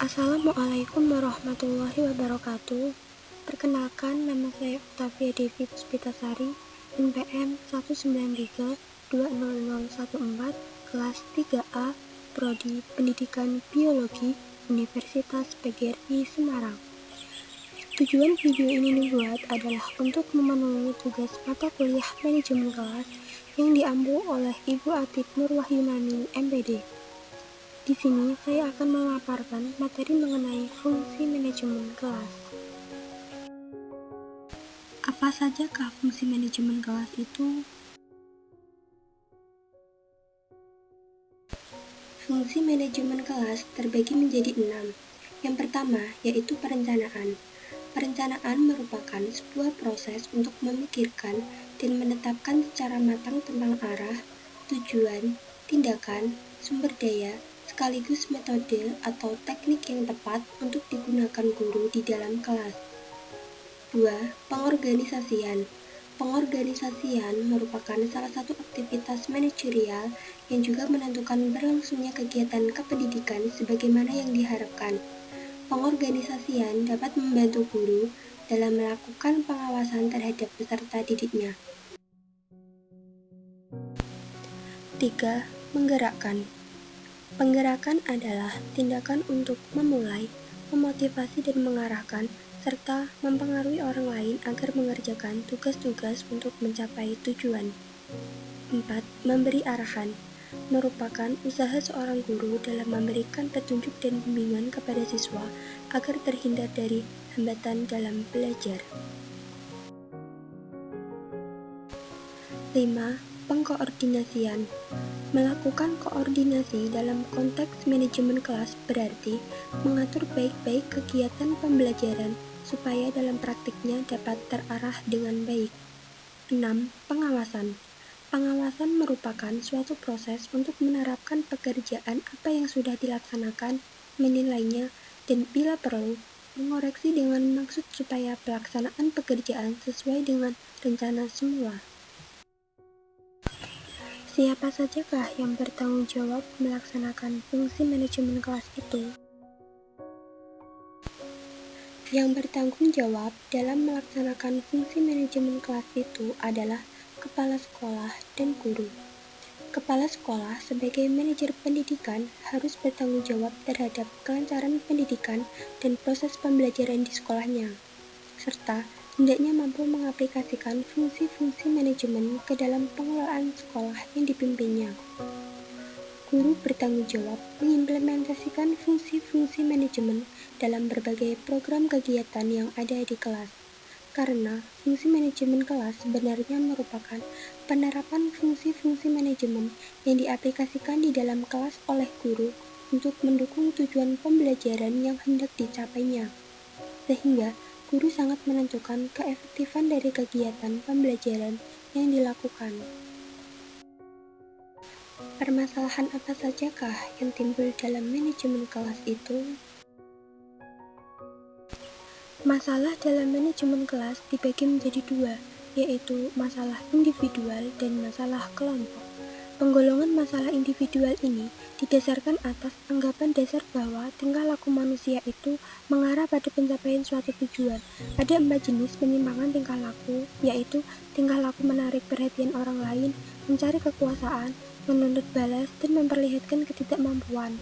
Assalamualaikum warahmatullahi wabarakatuh. Perkenalkan, nama saya Octavia Devi Puspitasari, NPM 193-20014, kelas 3A, Prodi Pendidikan Biologi, Universitas PGRI Semarang. Tujuan video ini dibuat adalah untuk memenuhi tugas mata kuliah manajemen kelas yang diambil oleh Ibu Atik Nurwahyunani, MPD. Di sini saya akan memaparkan materi mengenai fungsi manajemen kelas. Apa sajakah fungsi manajemen kelas itu? Fungsi manajemen kelas terbagi menjadi 6. Yang pertama yaitu perencanaan. Perencanaan merupakan sebuah proses untuk memikirkan dan menetapkan secara matang tentang arah, tujuan, tindakan, sumber daya, sekaligus metode atau teknik yang tepat untuk digunakan guru di dalam kelas. 2. Pengorganisasian. Pengorganisasian merupakan salah satu aktivitas manajerial yang juga menentukan berlangsungnya kegiatan kependidikan sebagaimana yang diharapkan. Pengorganisasian dapat membantu guru dalam melakukan pengawasan terhadap peserta didiknya. 3. Menggerakkan. Penggerakan adalah tindakan untuk memulai, memotivasi dan mengarahkan, serta mempengaruhi orang lain agar mengerjakan tugas-tugas untuk mencapai tujuan. 4. Memberi arahan. Merupakan usaha seorang guru dalam memberikan petunjuk dan bimbingan kepada siswa agar terhindar dari hambatan dalam belajar. 5. Pengkoordinasian. Melakukan koordinasi dalam konteks manajemen kelas berarti mengatur baik-baik kegiatan pembelajaran supaya dalam praktiknya dapat terarah dengan baik. 6. Pengawasan. Pengawasan merupakan suatu proses untuk menerapkan pekerjaan apa yang sudah dilaksanakan, menilainya, dan bila perlu, mengoreksi dengan maksud supaya pelaksanaan pekerjaan sesuai dengan rencana semula. Siapa sajakah yang bertanggung jawab melaksanakan fungsi manajemen kelas itu? Yang bertanggung jawab dalam melaksanakan fungsi manajemen kelas itu adalah kepala sekolah dan guru. Kepala sekolah sebagai manajer pendidikan harus bertanggung jawab terhadap kelancaran pendidikan dan proses pembelajaran di sekolahnya, serta hendaknya mampu mengaplikasikan fungsi-fungsi manajemen ke dalam pengelolaan sekolah yang dipimpinnya. Guru bertanggung jawab mengimplementasikan fungsi-fungsi manajemen dalam berbagai program kegiatan yang ada di kelas. Karena fungsi manajemen kelas sebenarnya merupakan penerapan fungsi-fungsi manajemen yang diaplikasikan di dalam kelas oleh guru untuk mendukung tujuan pembelajaran yang hendak dicapainya. Sehingga guru sangat menentukan keefektifan dari kegiatan pembelajaran yang dilakukan. Permasalahan apa sajakah yang timbul dalam manajemen kelas itu? Masalah dalam manajemen kelas dibagi menjadi 2, yaitu masalah individual dan masalah kelompok. Penggolongan masalah individual ini didasarkan atas anggapan dasar bahwa tingkah laku manusia itu mengarah pada pencapaian suatu tujuan. Ada 4 jenis penyimpangan tingkah laku, yaitu tingkah laku menarik perhatian orang lain, mencari kekuasaan, menuntut balas, dan memperlihatkan ketidakmampuan.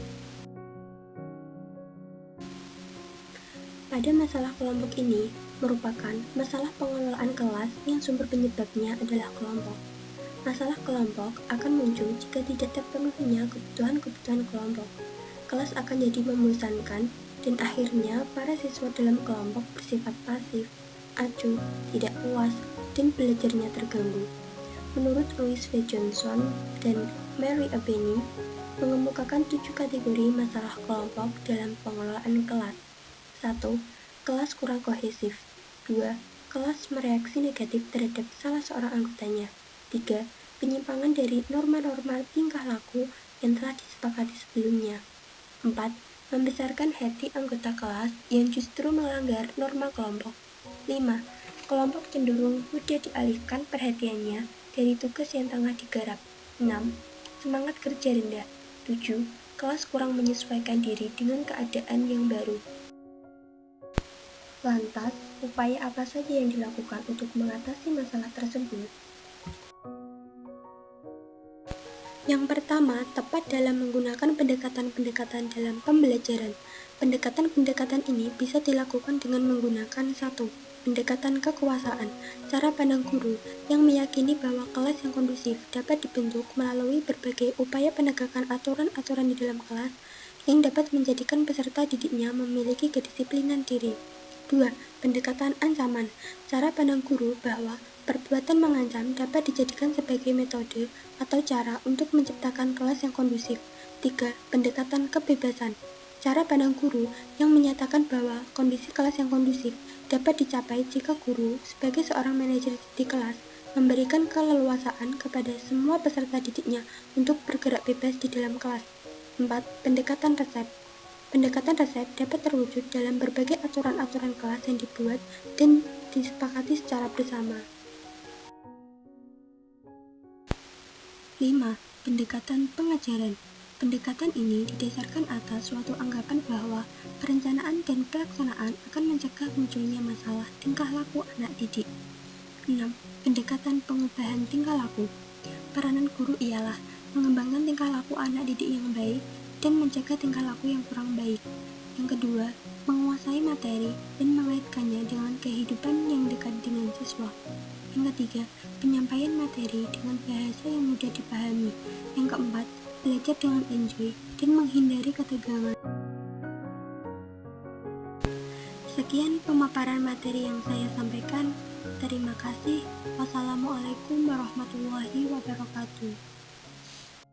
Pada masalah kelompok ini merupakan masalah pengelolaan kelas yang sumber penyebabnya adalah kelompok. Masalah kelompok akan muncul jika tidak terpenuhinya kebutuhan-kebutuhan kelompok. Kelas akan jadi membosankan dan akhirnya para siswa dalam kelompok bersifat pasif, acuh, tidak puas, dan belajarnya terganggu. Menurut Louis V. Johnson dan Mary Abeni, mengemukakan 7 kategori masalah kelompok dalam pengelolaan kelas. 1. Kelas kurang kohesif. 2. Kelas mereaksi negatif terhadap salah seorang anggotanya. 3. Penyimpangan dari norma-norma tingkah laku yang telah disepakati sebelumnya. 4. Membesarkan hati anggota kelas yang justru melanggar norma kelompok. 5. Kelompok cenderung mudah dialihkan perhatiannya dari tugas yang tengah digarap. 6. Semangat kerja rendah. 7. kelas kurang menyesuaikan diri dengan keadaan yang baru. Lantas, upaya apa saja yang dilakukan untuk mengatasi masalah tersebut? Yang pertama, tepat dalam menggunakan pendekatan-pendekatan dalam pembelajaran. Pendekatan-pendekatan ini bisa dilakukan dengan menggunakan 1. Pendekatan kekuasaan, cara pandang guru yang meyakini bahwa kelas yang kondusif dapat dibentuk melalui berbagai upaya penegakan aturan-aturan di dalam kelas yang dapat menjadikan peserta didiknya memiliki kedisiplinan diri. 2. Pendekatan ancaman, cara pandang guru bahwa perbuatan mengancam dapat dijadikan sebagai metode atau cara untuk menciptakan kelas yang kondusif. 3. Pendekatan kebebasan, cara pandang guru yang menyatakan bahwa kondisi kelas yang kondusif dapat dicapai jika guru sebagai seorang manajer di kelas memberikan keleluasaan kepada semua peserta didiknya untuk bergerak bebas di dalam kelas. 4. Pendekatan resep. Pendekatan resep dapat terwujud dalam berbagai aturan-aturan kelas yang dibuat dan disepakati secara bersama. 5. Pendekatan pengajaran. Pendekatan ini didasarkan atas suatu anggapan bahwa perencanaan dan pelaksanaan akan mencegah munculnya masalah tingkah laku anak didik. 6. Pendekatan pengubahan tingkah laku. Peranan guru ialah mengembangkan tingkah laku anak didik yang baik dan mencegah tingkah laku yang kurang baik. Yang kedua, menguasai materi dan mengaitkannya dengan kehidupan yang dekat dengan siswa. Yang ketiga, penyampaian materi dengan bahasa yang mudah dipahami. Yang keempat, belajar dengan enjoy dan menghindari ketegangan. Sekian pemaparan materi yang saya sampaikan. Terima kasih. Wassalamualaikum warahmatullahi wabarakatuh.